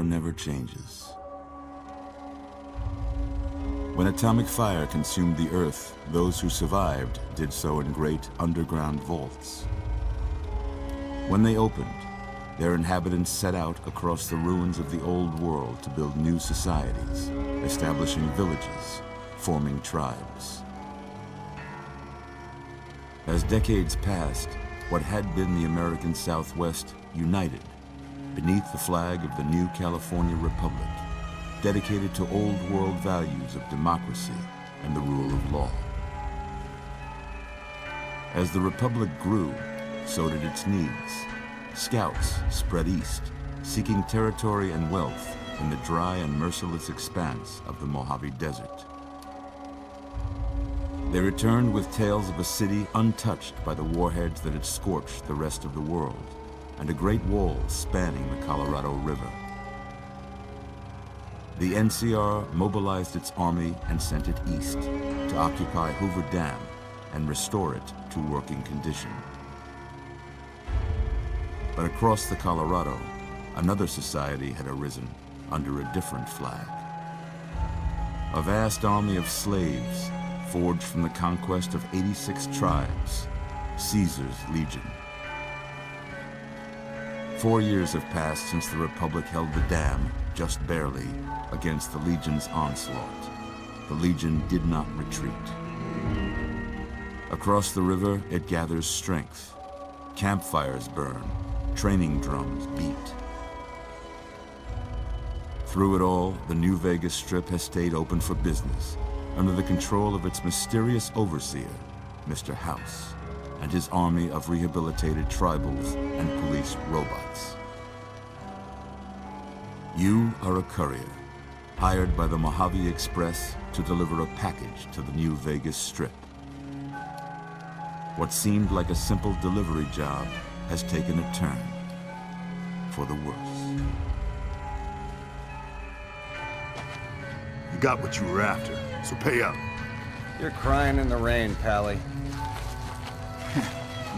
never changes. When atomic fire consumed the Earth, those who survived did so in great underground vaults. When they opened, their inhabitants set out across the ruins of the old world to build new societies, establishing villages, forming tribes. As decades passed, what had been the American Southwest united beneath the flag of the new California Republic, dedicated to old world values of democracy and the rule of law. As the Republic grew, so did its needs. Scouts spread east, seeking territory and wealth in the dry and merciless expanse of the Mojave Desert. They returned with tales of a city untouched by the warheads that had scorched the rest of the world, and a great wall spanning the Colorado River. The NCR mobilized its army and sent it east to occupy Hoover Dam and restore it to working condition. But across the Colorado, another society had arisen under a different flag. A vast army of slaves forged from the conquest of 86 tribes, Caesar's Legion. 4 years have passed since the Republic held the dam, just barely, against the Legion's onslaught. The Legion did not retreat. Across the river, it gathers strength. Campfires burn, training drums beat. Through it all, the New Vegas Strip has stayed open for business, under the control of its mysterious overseer, Mr. House, and his army of rehabilitated tribals and police robots. You are a courier, hired by the Mojave Express to deliver a package to the New Vegas Strip. What seemed like a simple delivery job has taken a turn for the worse. You got what you were after, so pay up. You're crying in the rain, Pally.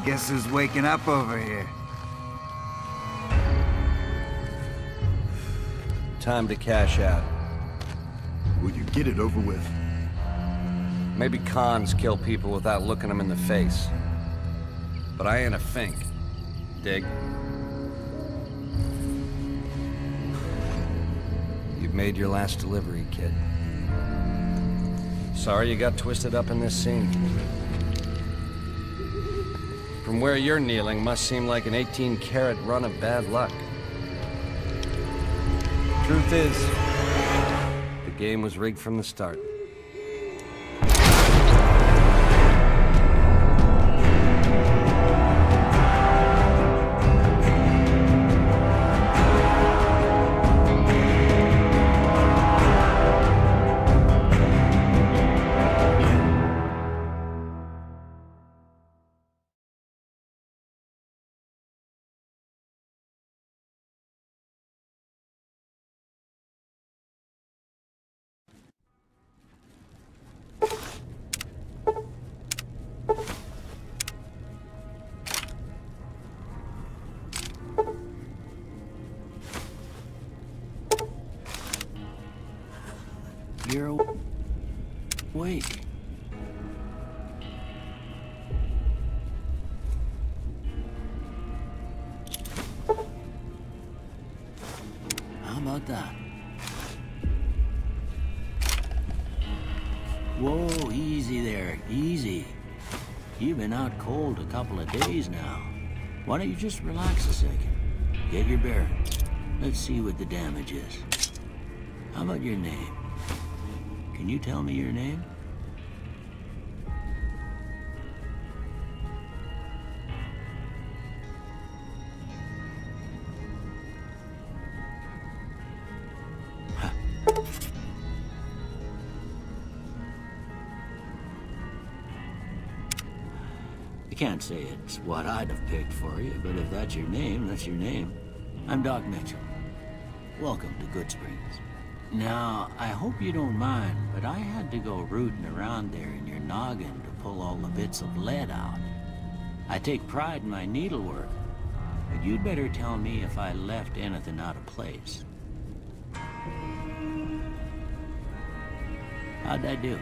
Guess who's waking up over here? Time to cash out. Will you get it over with? Maybe cons kill people without looking them in the face. But I ain't a fink. Dig? You've made your last delivery, kid. Sorry you got twisted up in this scene. From where you're kneeling must seem like an 18-carat run of bad luck. Truth is, the game was rigged from the start. You're awake. How about that? Whoa, easy there, easy. You've been out cold a couple of days now. Why don't you just relax a second? Get your bearings. Let's see what the damage is. How about your name? Can you tell me your name? Huh. I can't say it's what I'd have picked for you, but if that's your name, that's your name. I'm Doc Mitchell. Welcome to Good Springs. Now, I hope you don't mind, but I had to go rooting around there in your noggin to pull all the bits of lead out. I take pride in my needlework, but you'd better tell me if I left anything out of place. How'd I do?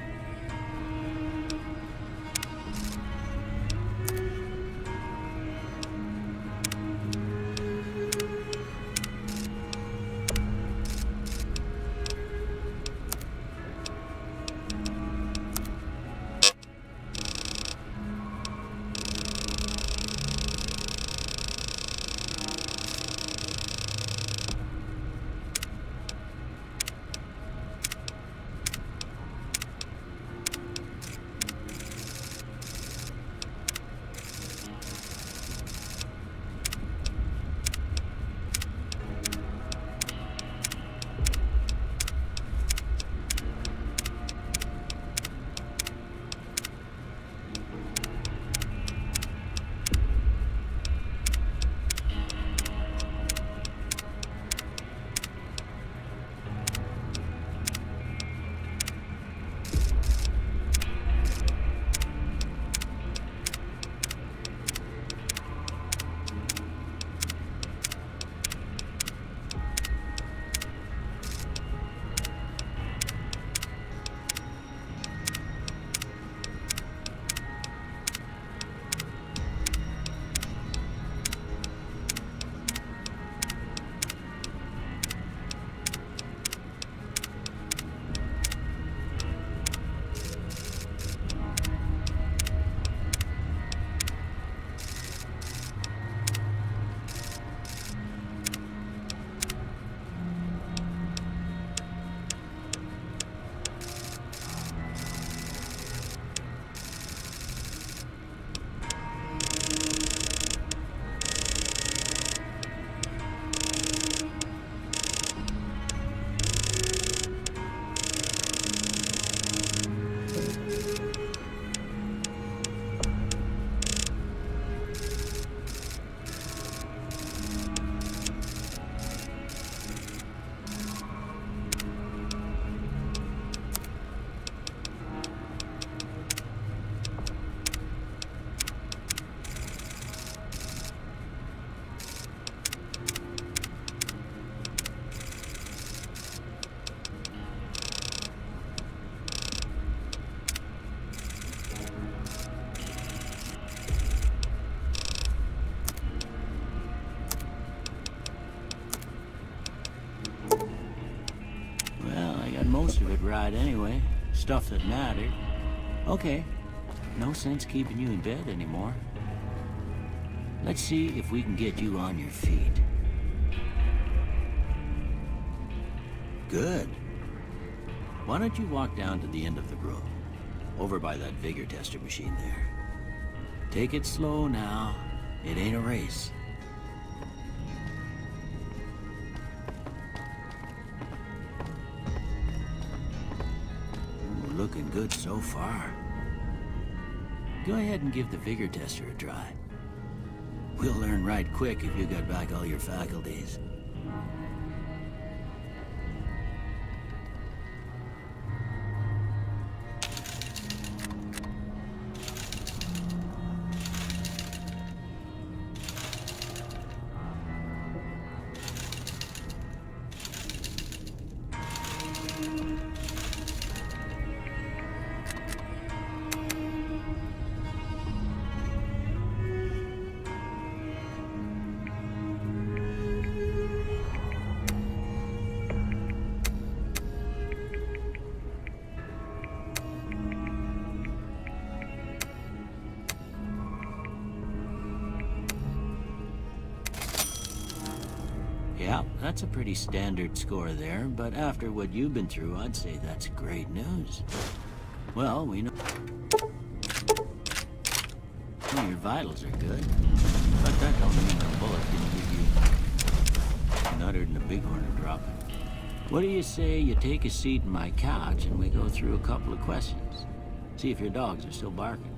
Most of it right anyway. Stuff that mattered. Okay. No sense keeping you in bed anymore. Let's see if we can get you on your feet. Good. Why don't you walk down to the end of the room? Over by that vigor tester machine there. Take it slow now. It ain't a race. Looking good so far. Go ahead and give the vigor tester a try. We'll learn right quick if you got back all your faculties. Yeah, that's a pretty standard score there, but after what you've been through, I'd say that's great news. Well, we know your vitals are good, but that don't mean the bullet didn't give you nuttered and a bighorn dropping. What do you say you take a seat in my couch and we go through a couple of questions? See if your dogs are still barking.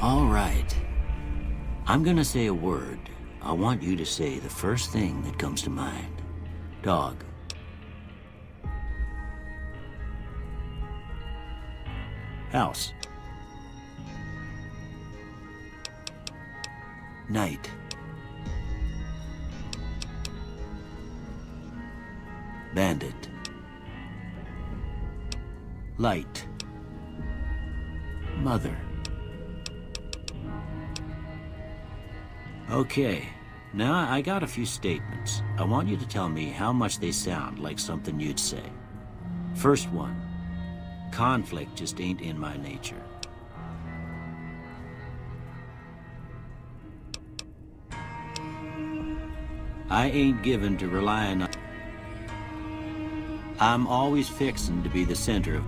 All right. I'm gonna say a word. I want you to say the first thing that comes to mind. Dog. House. Night. Bandit. Light. Mother. Okay, now I got a few statements. I want you to tell me how much they sound like something you'd say. First one, conflict just ain't in my nature. I ain't given to relying on... I'm always fixin' to be the center of...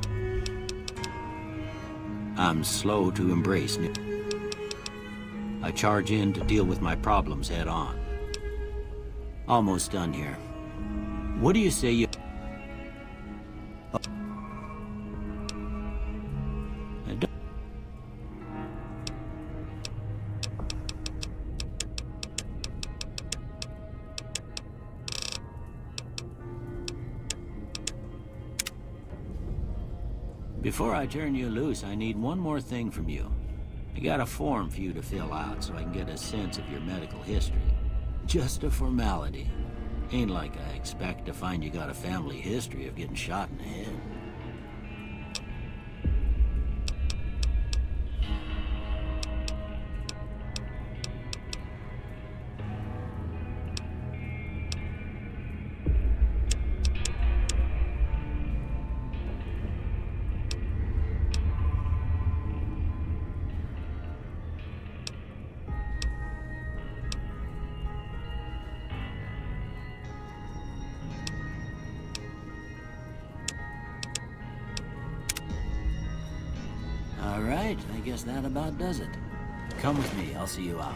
I'm slow to embrace new... I charge in to deal with my problems head on. Almost done here. What do you say you... I don't... Before I turn you loose, I need one more thing from you. I got a form for you to fill out so I can get a sense of your medical history. Just a formality. Ain't like I expect to find you got a family history of getting shot in the head. All right, I guess that about does it. Come with me, I'll see you out.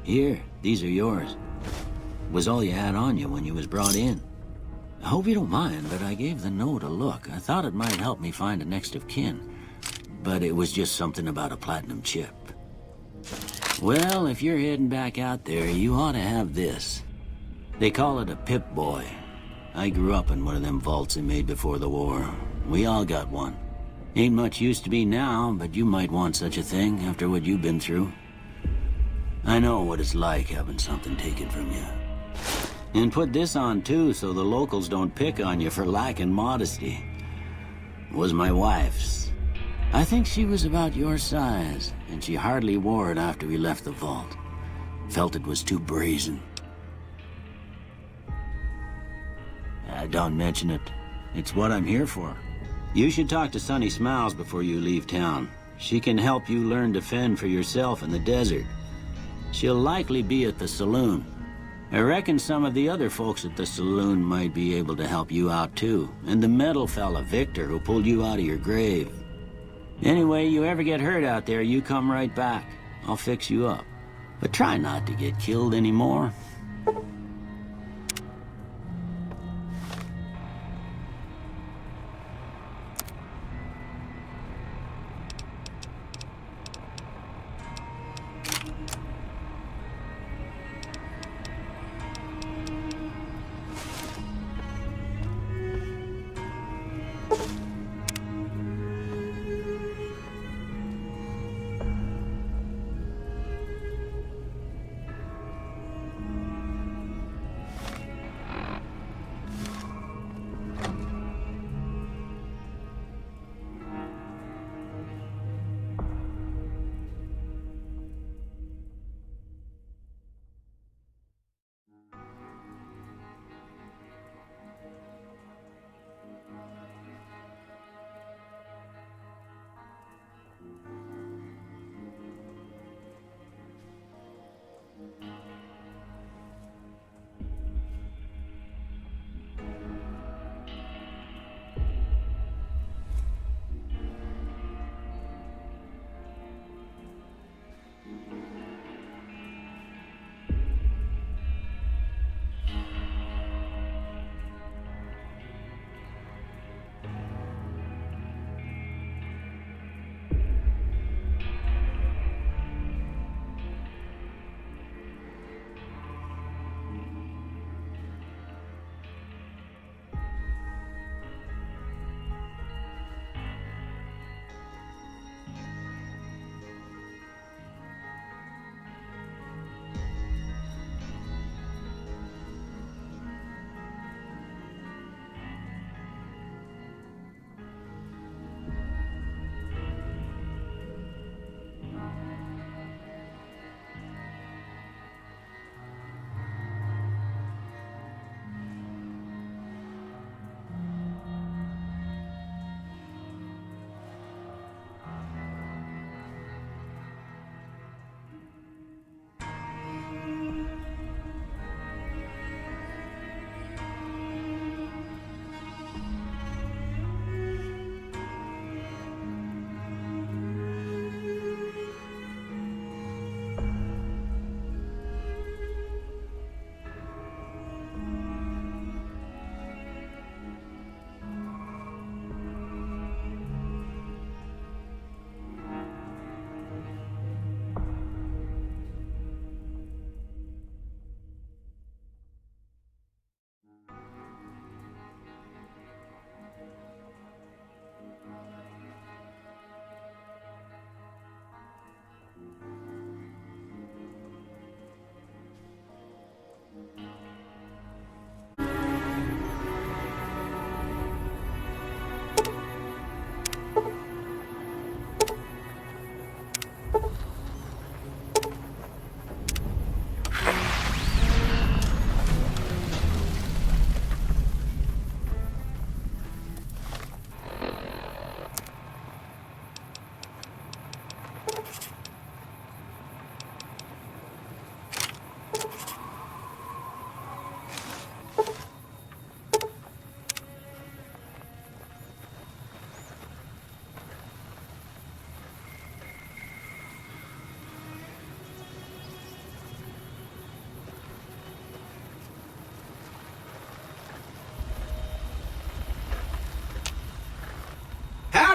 Here, these are yours. Was all you had on you when you was brought in. I hope you don't mind, but I gave the note a look. I thought it might help me find a next of kin. But it was just something about a platinum chip. Well, if you're heading back out there, you ought to have this. They call it a Pip-Boy. I grew up in one of them vaults they made before the war. We all got one. Ain't much use to be now, but you might want such a thing after what you've been through. I know what it's like having something taken from you. And put this on too, so the locals don't pick on you for lacking modesty. It was my wife's. I think she was about your size, and she hardly wore it after we left the vault. Felt it was too brazen. Don't mention it. It's what I'm here for. You should talk to Sunny Smiles before you leave town. She can help you learn to fend for yourself in the desert. She'll likely be at the saloon. I reckon some of the other folks at the saloon might be able to help you out too. And the metal fella, Victor, who pulled you out of your grave. Anyway, you ever get hurt out there, you come right back. I'll fix you up. But try not to get killed anymore.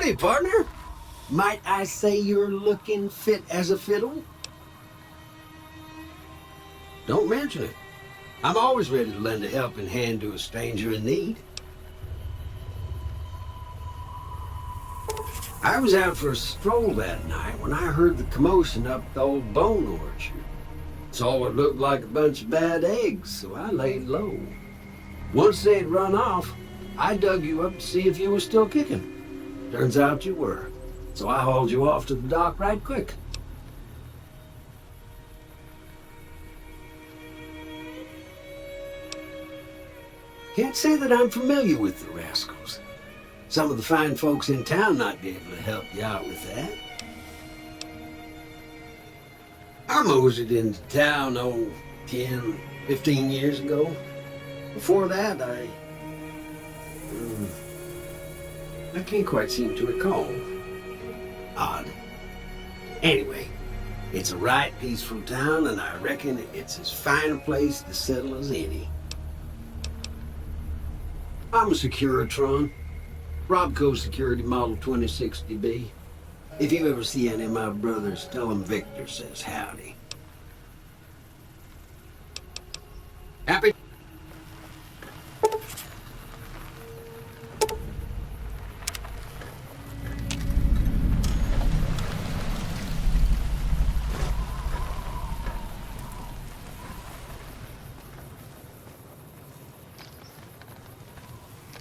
Howdy, partner. Might I say you're looking fit as a fiddle? Don't mention it. I'm always ready to lend a helping hand to a stranger in need. I was out for a stroll that night when I heard the commotion up the old bone orchard. Saw what looked like a bunch of bad eggs, so I laid low. Once they'd run off, I dug you up to see if you were still kicking. Turns out you were, so I hauled you off to the dock right quick. Can't say that I'm familiar with the rascals. Some of the fine folks in town might be able to help you out with that. I moseyed into town, 10, 15 years ago. Before that, I can't quite seem to recall. Odd. Anyway, it's a right peaceful town, and I reckon it's as fine a place to settle as any. I'm a Securitron. Robco Security Model 2060B. If you ever see any of my brothers, tell them Victor says howdy. Happy?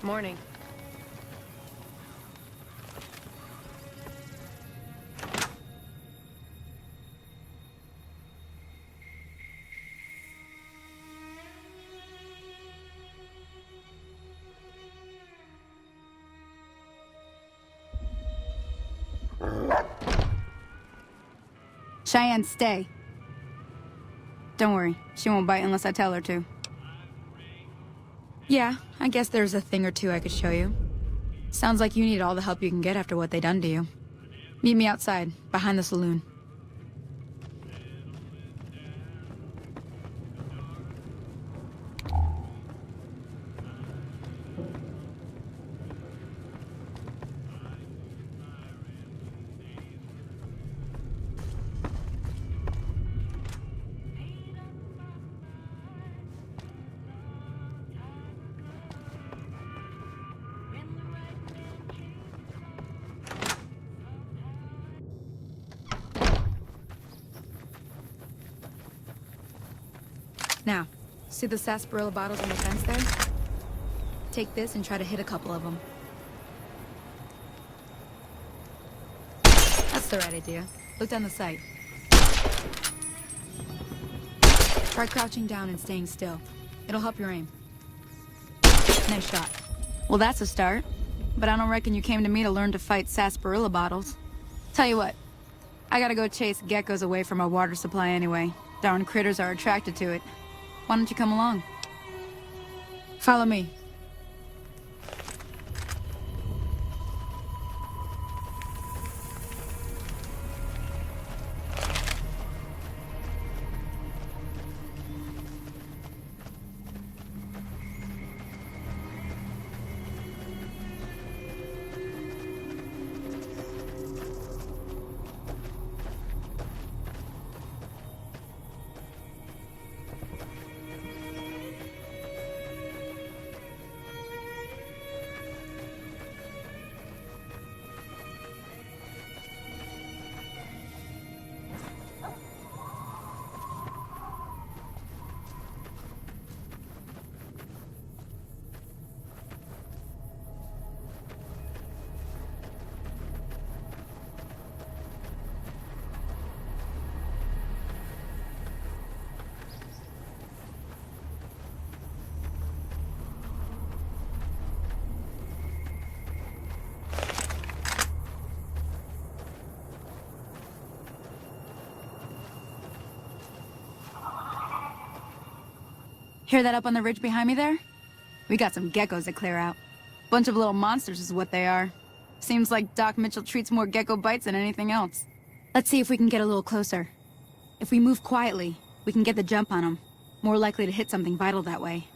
Morning. Cheyenne, stay. Don't worry, she won't bite unless I tell her to. Yeah, I guess there's a thing or two I could show you. Sounds like you need all the help you can get after what they done to you. Meet me outside, behind the saloon. Now, see the sarsaparilla bottles on the fence there? Take this and try to hit a couple of them. That's the right idea. Look down the sight. Try crouching down and staying still. It'll help your aim. Nice shot. Well, that's a start. But I don't reckon you came to me to learn to fight sarsaparilla bottles. Tell you what, I gotta go chase geckos away from our water supply anyway. Darn critters are attracted to it. Why don't you come along? Follow me. Hear that up on the ridge behind me there? We got some geckos to clear out. Bunch of little monsters is what they are. Seems like Doc Mitchell treats more gecko bites than anything else. Let's see if we can get a little closer. If we move quietly, we can get the jump on them. More likely to hit something vital that way.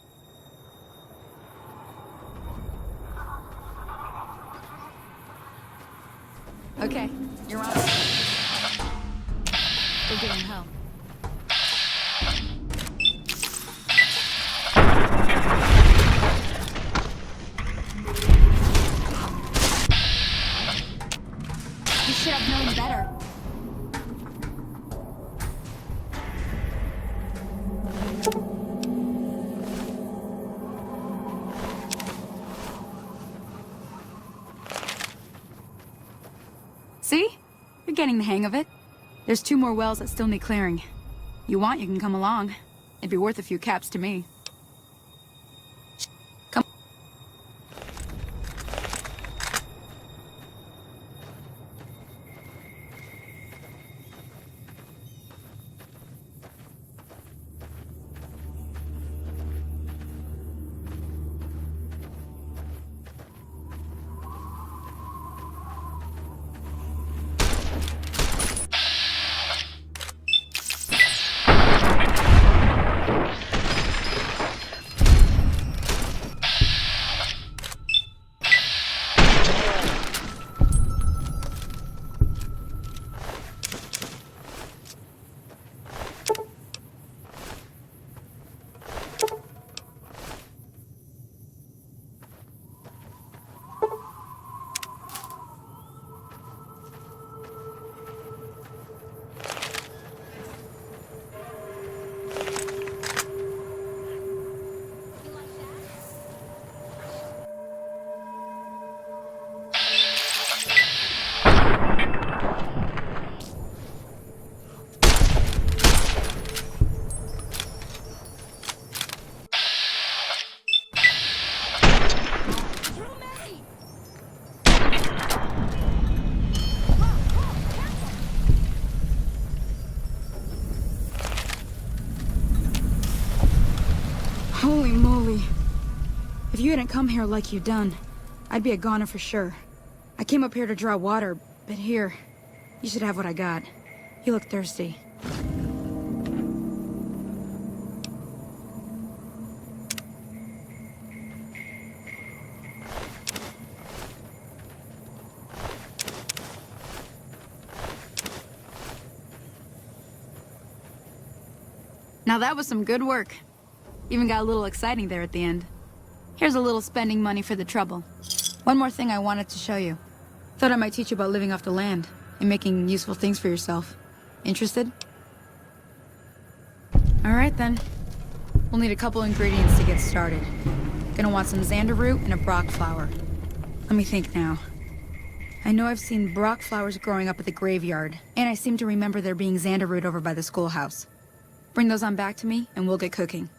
We're giving hell. You should have known better. See? You're getting the hang of it. There's 2 more wells that still need clearing. You want, you can come along. It'd be worth a few caps to me. Come. Holy moly. If you hadn't come here like you done, I'd be a goner for sure. I came up here to draw water, but here, you should have what I got. You look thirsty. Now that was some good work. Even got a little exciting there at the end. Here's a little spending money for the trouble. One more thing I wanted to show you. Thought I might teach you about living off the land and making useful things for yourself. Interested? Alright then. We'll need a couple ingredients to get started. Gonna want some xander root and a brock flower. Let me think now. I know I've seen brock flowers growing up at the graveyard, and I seem to remember there being xander root over by the schoolhouse. Bring those on back to me, and we'll get cooking.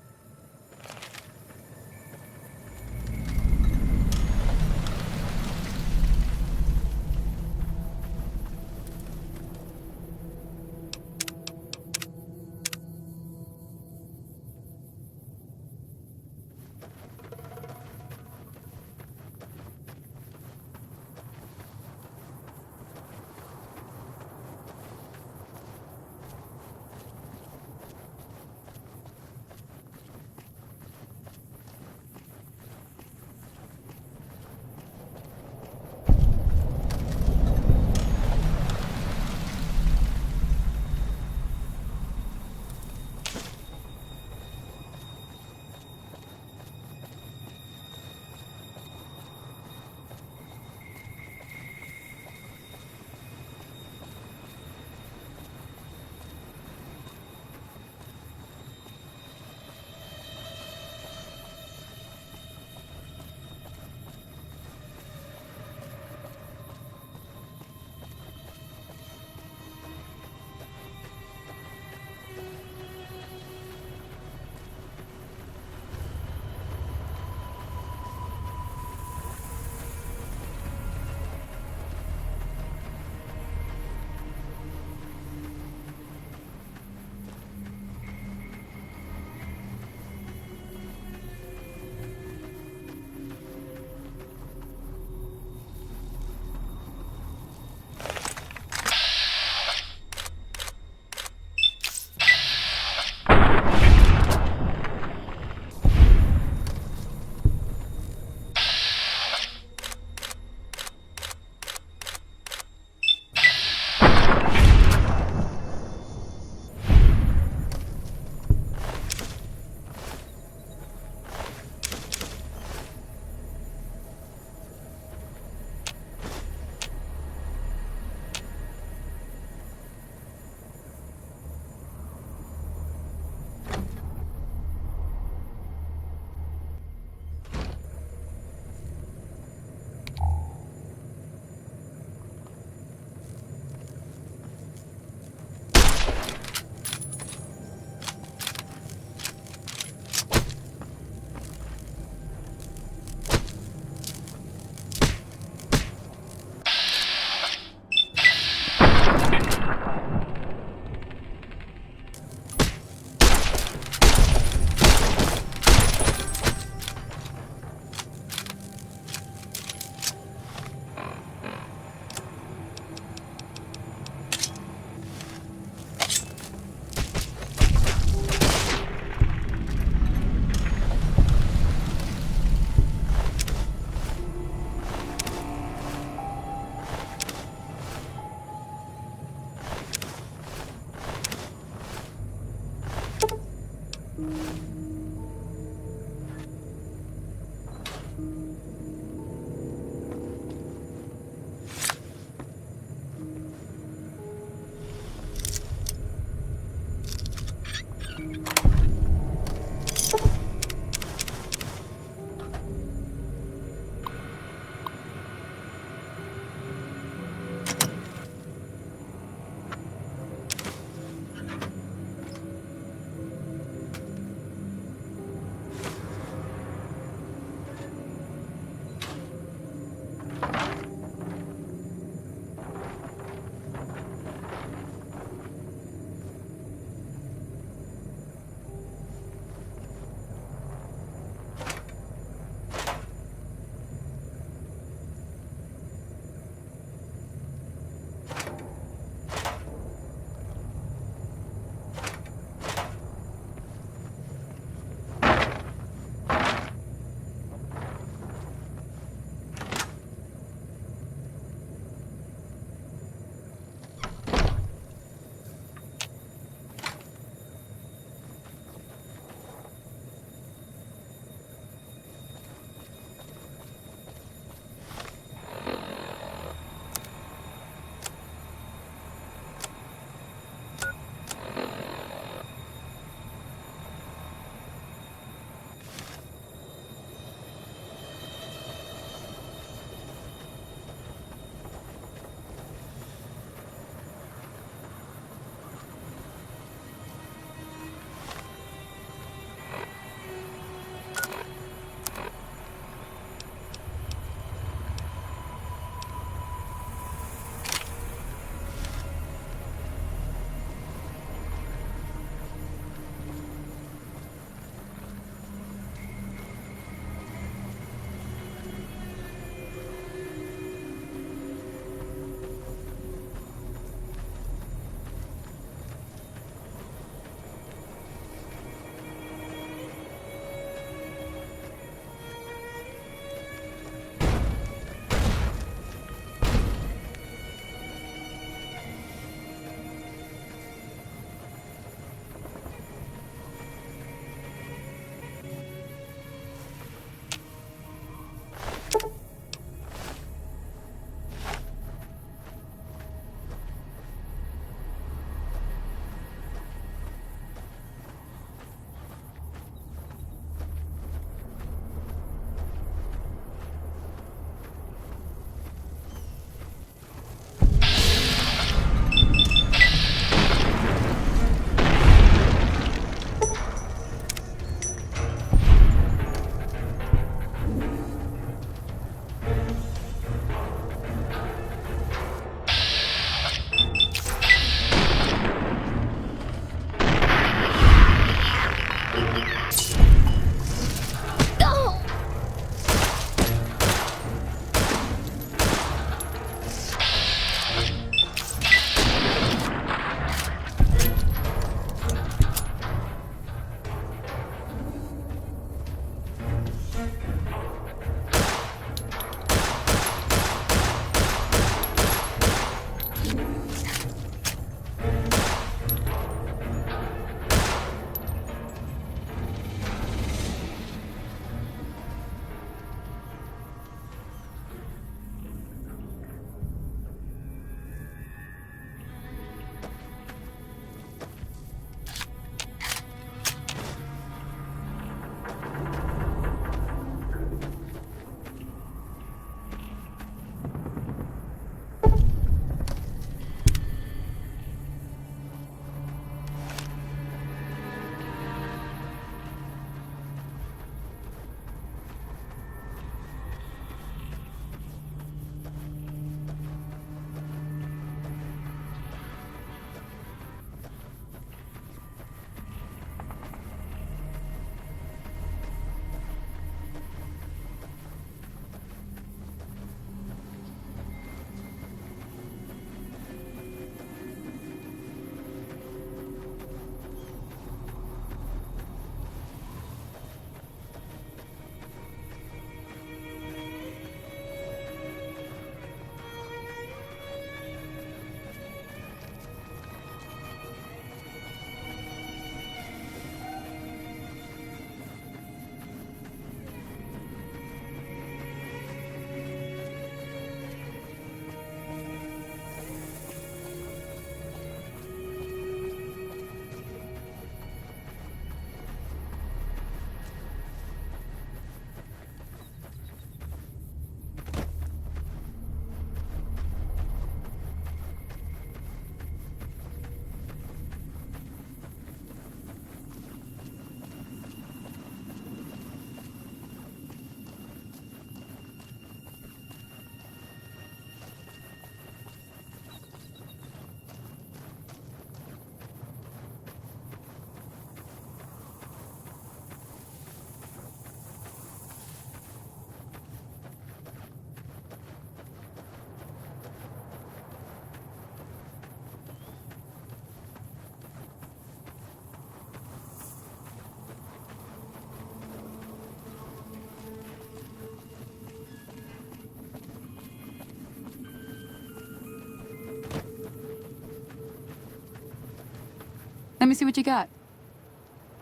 Let me see what you got.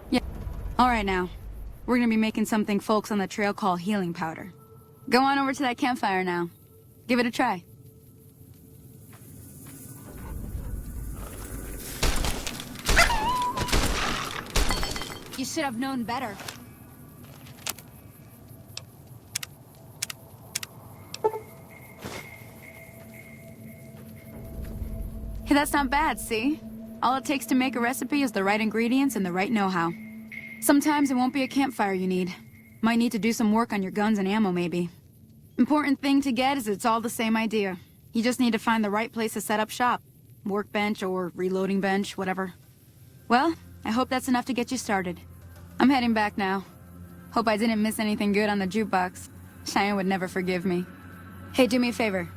Yeah. All right, now. We're gonna be making something folks on the trail call healing powder. Go on over to that campfire now. Give it a try. You should have known better. Hey, that's not bad, see? All it takes to make a recipe is the right ingredients and the right know-how. Sometimes it won't be a campfire you need. Might need to do some work on your guns and ammo, maybe. Important thing to get is it's all the same idea. You just need to find the right place to set up shop. Workbench or reloading bench, whatever. Well, I hope that's enough to get you started. I'm heading back now. Hope I didn't miss anything good on the jukebox. Cheyenne would never forgive me. Hey, do me a favor.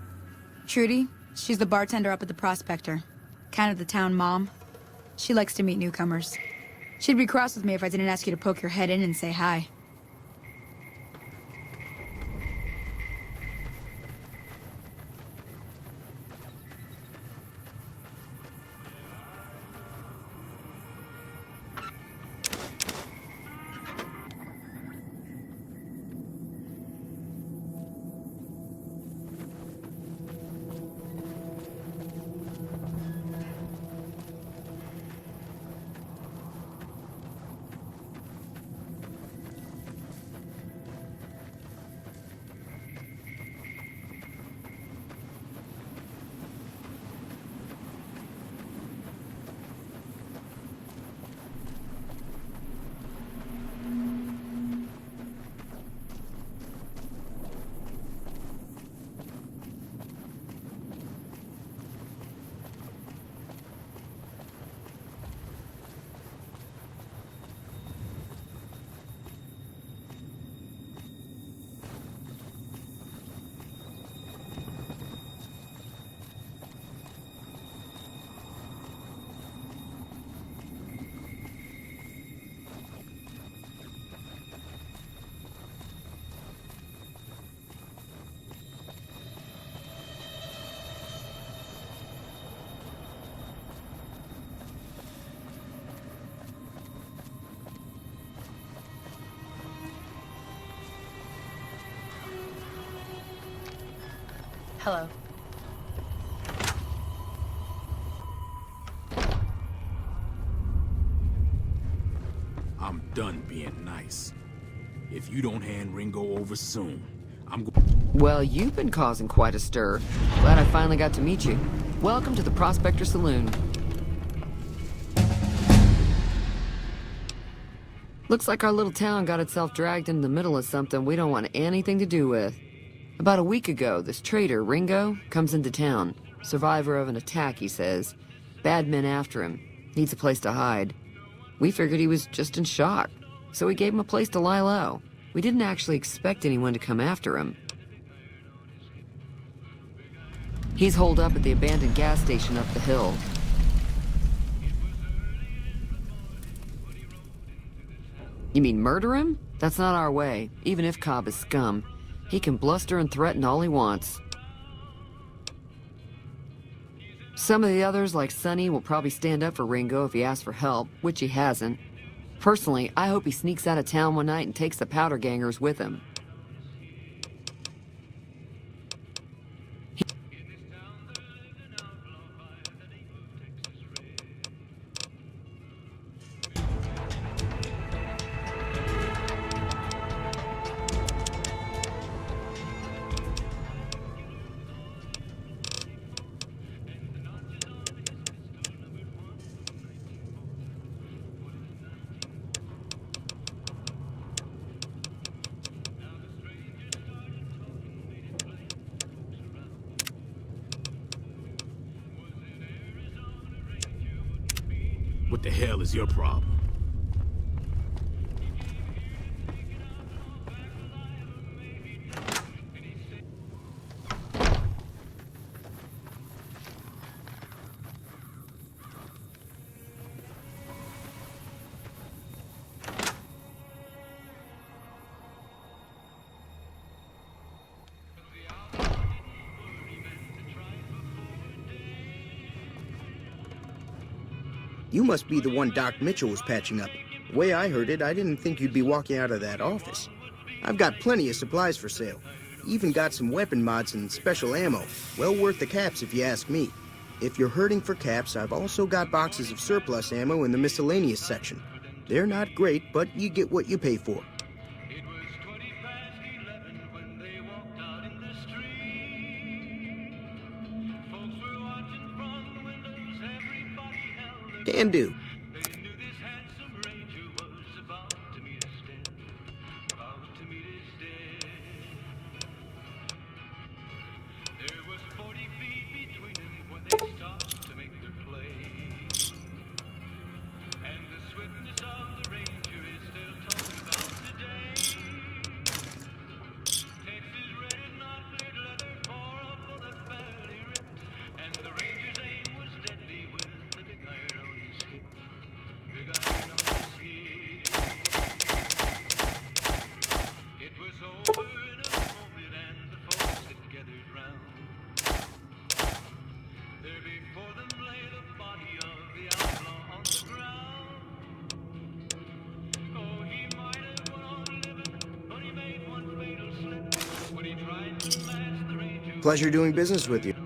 Trudy, she's the bartender up at the Prospector. Kind of the town mom. She likes to meet newcomers. She'd be cross with me if I didn't ask you to poke your head in and say hi. Hello. I'm done being nice. If you don't hand Ringo over soon, Well, you've been causing quite a stir. Glad I finally got to meet you. Welcome to the Prospector Saloon. Looks like our little town got itself dragged into the middle of something we don't want anything to do with. About a week ago, this trader, Ringo, comes into town. Survivor of an attack, he says. Bad men after him. Needs a place to hide. We figured he was just in shock, so we gave him a place to lie low. We didn't actually expect anyone to come after him. He's holed up at the abandoned gas station up the hill. You mean murder him? That's not our way, even if Cobb is scum. He can bluster and threaten all he wants. Some of the others, like Sonny, will probably stand up for Ringo if he asks for help, which he hasn't. Personally, I hope he sneaks out of town one night and takes the powder gangers with him. What the hell is your problem? You must be the one Doc Mitchell was patching up. The way I heard it, I didn't think you'd be walking out of that office. I've got plenty of supplies for sale. Even got some weapon mods and special ammo. Well worth the caps if you ask me. If you're hurting for caps, I've also got boxes of surplus ammo in the miscellaneous section. They're not great, but you get what you pay for. Can do. Pleasure doing business with you.